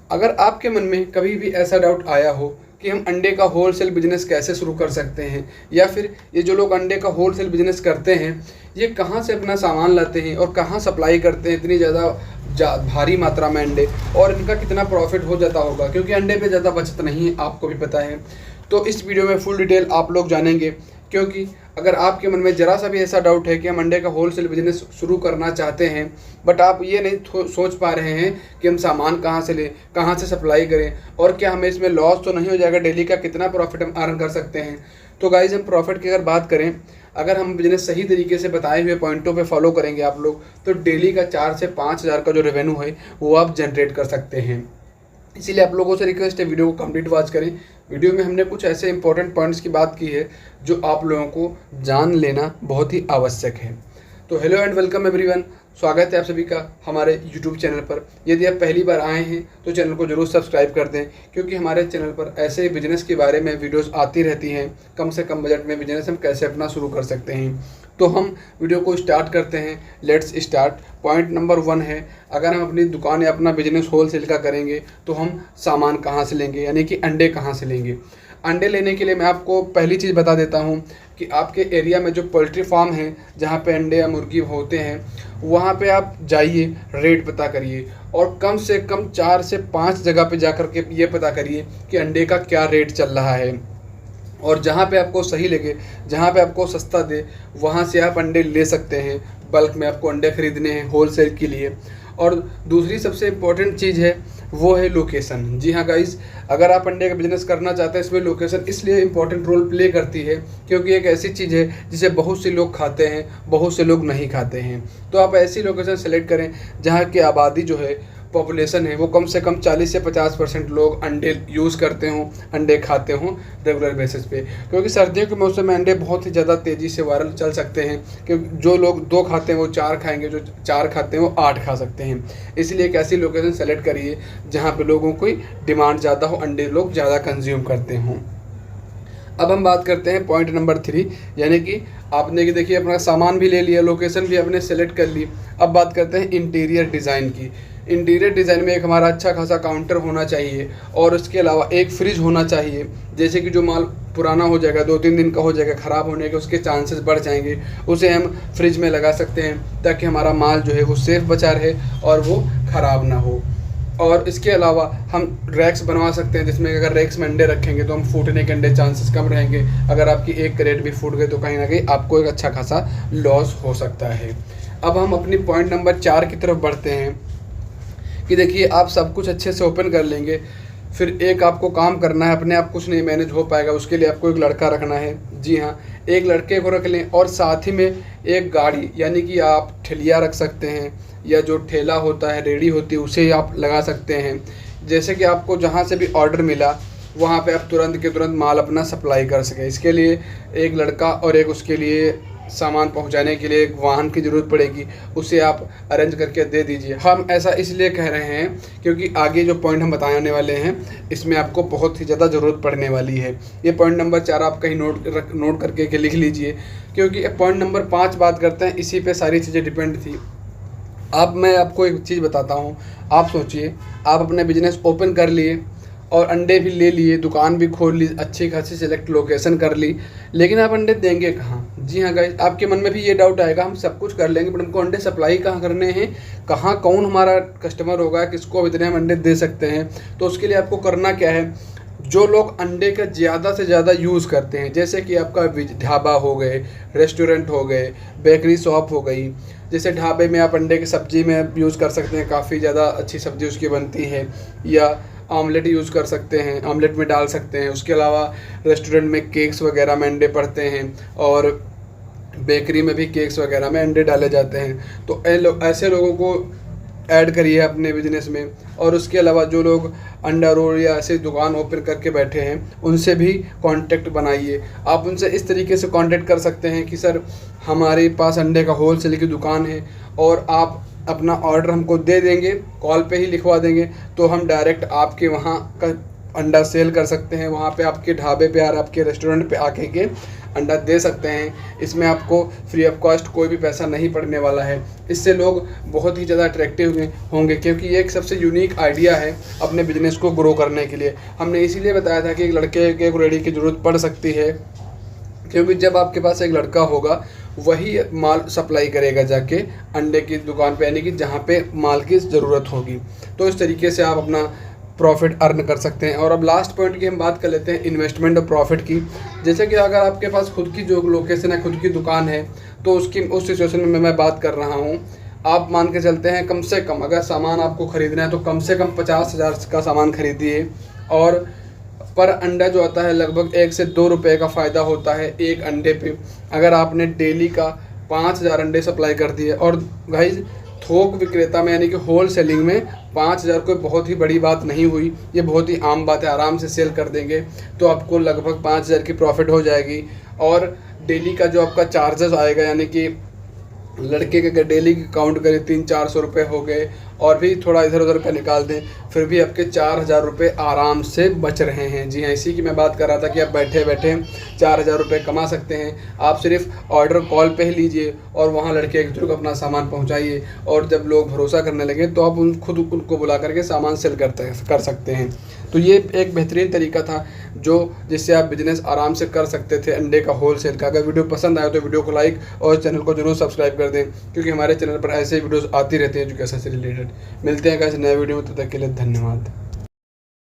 अगर आपके मन में कभी भी ऐसा डाउट आया हो कि हम अंडे का होलसेल बिजनेस कैसे शुरू कर सकते हैं, या फिर ये जो लोग अंडे का होलसेल बिजनेस करते हैं ये कहाँ से अपना सामान लाते हैं और कहाँ सप्लाई करते हैं इतनी ज़्यादा भारी मात्रा में अंडे, और इनका कितना प्रॉफिट हो जाता होगा, क्योंकि अंडे पे ज़्यादा बचत नहीं है, आपको भी पता है। तो इस वीडियो में फुल डिटेल आप लोग जानेंगे, क्योंकि अगर आपके मन में ज़रा सा भी ऐसा डाउट है कि हम अंडे का होलसेल बिजनेस शुरू करना चाहते हैं, बट आप ये नहीं सोच पा रहे हैं कि हम सामान कहाँ से लें, कहाँ से सप्लाई करें, और क्या हमें इसमें लॉस तो नहीं हो जाएगा, डेली का कितना प्रॉफिट हम अर्न कर सकते हैं। तो गाइज, हम प्रॉफिट की अगर बात करें, अगर हम बिजनेस सही तरीके से बताए हुए पॉइंटों पे फॉलो करेंगे आप लोग, तो डेली का 4 से 5 हज़ार का जो रेवेन्यू है वो आप जनरेट कर सकते हैं। इसीलिए आप लोगों से रिक्वेस्ट है, वीडियो को कंप्लीट वॉच करें। वीडियो में हमने कुछ ऐसे इंपॉर्टेंट पॉइंट्स की बात की है जो आप लोगों को जान लेना बहुत ही आवश्यक है। तो हेलो एंड वेलकम एवरीवन, स्वागत है आप सभी का हमारे यूट्यूब चैनल पर। यदि आप पहली बार आए हैं तो चैनल को जरूर सब्सक्राइब कर दें, क्योंकि हमारे चैनल पर ऐसे बिजनेस के बारे में वीडियोस आती रहती हैं। कम से कम बजट में बिजनेस हम कैसे अपना शुरू कर सकते हैं। तो हम वीडियो को स्टार्ट करते हैं। Let's start. पॉइंट नंबर 1 है, अगर हम अपनी दुकान या अपना बिजनेस होलसेल का करेंगे तो हम सामान कहाँ से लेंगे, यानी कि अंडे कहाँ से लेंगे। अंडे लेने के लिए मैं आपको पहली चीज़ बता देता हूँ कि आपके एरिया में जो पोल्ट्री फार्म है जहाँ पे अंडे या मुर्गी होते हैं, वहाँ पे आप जाइए, रेट पता करिए, और कम से कम 4 से 5 जगह पे जा कर के ये पता करिए कि अंडे का क्या रेट चल रहा है। और जहाँ पे आपको सही लगे, जहाँ पे आपको सस्ता दे, वहाँ से आप अंडे ले सकते हैं। बल्क में आपको अंडे खरीदने हैं होलसेल के लिए। और दूसरी सबसे इम्पोर्टेंट चीज़ है वो है लोकेशन। जी हाँ गाइस, अगर आप अंडे का बिजनेस करना चाहते हैं, इसमें लोकेशन इसलिए इम्पोर्टेंट रोल प्ले करती है क्योंकि एक ऐसी चीज़ है जिसे बहुत से लोग खाते हैं, बहुत से लोग नहीं खाते हैं। तो आप ऐसी लोकेशन सेलेक्ट करें जहाँ की आबादी जो है, पॉपुलेशन है, वो कम से कम 40 से 50% लोग अंडे यूज़ करते हों, अंडे खाते हों रेगुलर बेसिस पे। क्योंकि सर्दियों के मौसम में अंडे बहुत ही ज़्यादा तेज़ी से वायरल चल सकते हैं, क्योंकि जो लोग 2 खाते हैं वो 4 खाएंगे, जो 4 खाते हैं वो 8 खा सकते हैं। इसलिए एक ऐसी लोकेशन सेलेक्ट करिए जहाँ पर लोगों की डिमांड ज़्यादा हो, अंडे लोग ज़्यादा कंज्यूम करते हों। अब हम बात करते हैं पॉइंट नंबर 3, यानी कि आपने कि देखिए अपना सामान भी ले लिया, लोकेशन भी आपने सेलेक्ट कर ली। अब बात करते हैं इंटीरियर डिज़ाइन की। इंटीरियर डिज़ाइन में एक हमारा अच्छा खासा काउंटर होना चाहिए, और उसके अलावा एक फ्रिज होना चाहिए। जैसे कि जो माल पुराना हो जाएगा, 2-3 दिन का हो जाएगा, ख़राब होने के उसके चांसेस बढ़ जाएंगे, उसे हम फ्रिज में लगा सकते हैं ताकि हमारा माल जो है वो सेफ़ बचा रहे और वो ख़राब ना हो। और इसके अलावा हम रैक्स बनवा सकते हैं, जिसमें अगर रैक्स में अंडे रखेंगे तो हम फूटने के अंडे चांसेस कम रहेंगे। अगर आपकी एक कैरेट भी फूट गए तो कहीं ना कहीं आपको एक अच्छा खासा लॉस हो सकता है। अब हम अपनी पॉइंट नंबर 4 की तरफ बढ़ते हैं कि देखिए, आप सब कुछ अच्छे से ओपन कर लेंगे, फिर एक आपको काम करना है। अपने आप कुछ नहीं मैनेज हो पाएगा, उसके लिए आपको एक लड़का रखना है। जी हाँ, एक लड़के को रख लें, और साथ ही में एक गाड़ी, यानी कि आप ठेलिया रख सकते हैं, या जो ठेला होता है, रेडी होती है, उसे आप लगा सकते हैं। जैसे कि आपको जहाँ से भी ऑर्डर मिला वहाँ पे आप तुरंत के तुरंत माल अपना सप्लाई कर सकें। इसके लिए एक लड़का और एक उसके लिए सामान पहुंचाने के लिए एक वाहन की ज़रूरत पड़ेगी, उसे आप अरेंज करके दे दीजिए। हम ऐसा इसलिए कह रहे हैं क्योंकि आगे जो पॉइंट हम बताने वाले हैं इसमें आपको बहुत ही ज़्यादा ज़रूरत पड़ने वाली है। ये पॉइंट नंबर 4 आप कहीं नोट करके लिख लीजिए, क्योंकि पॉइंट नंबर 5 बात करते हैं, इसी पर सारी चीज़ें डिपेंड थी। अब मैं आपको एक चीज़ बताता हूँ। आप सोचिए, आप अपने बिजनेस ओपन कर लिए और अंडे भी ले लिए, दुकान भी खोल ली, अच्छी खासी सेलेक्ट लोकेशन कर ली, लेकिन आप अंडे देंगे कहाँ। जी हाँ गाइस, आपके मन में भी ये डाउट आएगा, हम सब कुछ कर लेंगे बट हमको अंडे सप्लाई कहाँ करने हैं, कहाँ कौन हमारा कस्टमर होगा, किसको अब इतने हम अंडे दे सकते हैं। तो उसके लिए आपको करना क्या है, जो लोग अंडे का ज़्यादा से ज़्यादा यूज़ करते हैं, जैसे कि आपका ढाबा हो गए, रेस्टोरेंट हो गए, बेकरी शॉप हो गई। जैसे ढाबे में आप अंडे की सब्ज़ी में यूज़ कर सकते हैं, काफ़ी ज़्यादा अच्छी सब्ज़ी उसकी बनती है, या आमलेट यूज़ कर सकते हैं, आमलेट में डाल सकते हैं। उसके अलावा रेस्टोरेंट में केक्स वगैरह में अंडे पड़ते हैं, और बेकरी में भी केक्स वगैरह में अंडे डाले जाते हैं। तो ऐसे लोगों को ऐड करिए अपने बिजनेस में। और उसके अलावा जो लोग अंडा रोल या ऐसे दुकान ओपन करके बैठे हैं, उनसे भी कांटेक्ट बनाइए। आप उनसे इस तरीके से कांटेक्ट कर सकते हैं कि सर, हमारे पास अंडे का होलसेल की दुकान है और आप अपना ऑर्डर हमको दे देंगे, कॉल पे ही लिखवा देंगे, तो हम डायरेक्ट आपके वहाँ का अंडा सेल कर सकते हैं, वहाँ पे आपके ढाबे पे और आपके रेस्टोरेंट पे आके के अंडा दे सकते हैं। इसमें आपको फ्री ऑफ कॉस्ट कोई भी पैसा नहीं पड़ने वाला है। इससे लोग बहुत ही ज़्यादा अट्रैक्टिव होंगे, क्योंकि ये एक सबसे यूनिक आइडिया है अपने बिजनेस को ग्रो करने के लिए। हमने इसीलिए बताया था कि एक लड़के के एक रेडी की ज़रूरत पड़ सकती है, क्योंकि जब आपके पास एक लड़का होगा वही माल सप्लाई करेगा जाके अंडे की दुकान पे, यानी कि जहाँ पे माल की ज़रूरत होगी। तो इस तरीके से आप अपना प्रॉफिट अर्न कर सकते हैं। और अब लास्ट पॉइंट की हम बात कर लेते हैं इन्वेस्टमेंट और प्रॉफिट की। जैसे कि अगर आपके पास खुद की जो लोकेशन है, खुद की दुकान है, तो उस सिचुएशन में मैं बात कर रहा हूँ, आप मान के चलते हैं कम से कम अगर सामान आपको ख़रीदना है तो कम से कम 50,000 का सामान खरीदिए, और पर अंडा जो आता है लगभग 1 से 2 रुपये का फ़ायदा होता है एक अंडे पे। अगर आपने डेली का 5,000 अंडे सप्लाई कर दिए, और गाइस थोक विक्रेता में यानी कि होल सेलिंग में 5,000 कोई बहुत ही बड़ी बात नहीं हुई, ये बहुत ही आम बात है। आराम से सेल कर देंगे तो आपको लगभग 5,000 की प्रॉफिट हो जाएगी। और डेली का जो आपका चार्जेस आएगा, यानी कि लड़के के अगर डेली की काउंट करें 300-400 रुपये हो गए, और भी थोड़ा इधर उधर का निकाल दें, फिर भी आपके 4,000 रुपये आराम से बच रहे हैं। जी हाँ, इसी की मैं बात कर रहा था कि आप बैठे बैठे 4,000 रुपये कमा सकते हैं। आप सिर्फ ऑर्डर कॉल पे ही लीजिए और वहाँ लड़के एक दूसरे को अपना सामान पहुँचाइए, और जब लोग भरोसा करने लगे तो आप खुद उनको बुला करके सामान सेल कर सकते हैं। तो ये एक बेहतरीन तरीका था जिससे आप बिज़नेस आराम से कर सकते थे अंडे का होल सेल का। अगर वीडियो पसंद आए तो वीडियो को लाइक और चैनल को जरूर सब्सक्राइब कर दें, क्योंकि हमारे चैनल पर ऐसे वीडियोस आती रहती हैं एजुकेशन से रिलेटेड। मिलते हैं किसी नए वीडियो में, तब तक के लिए धन्यवाद।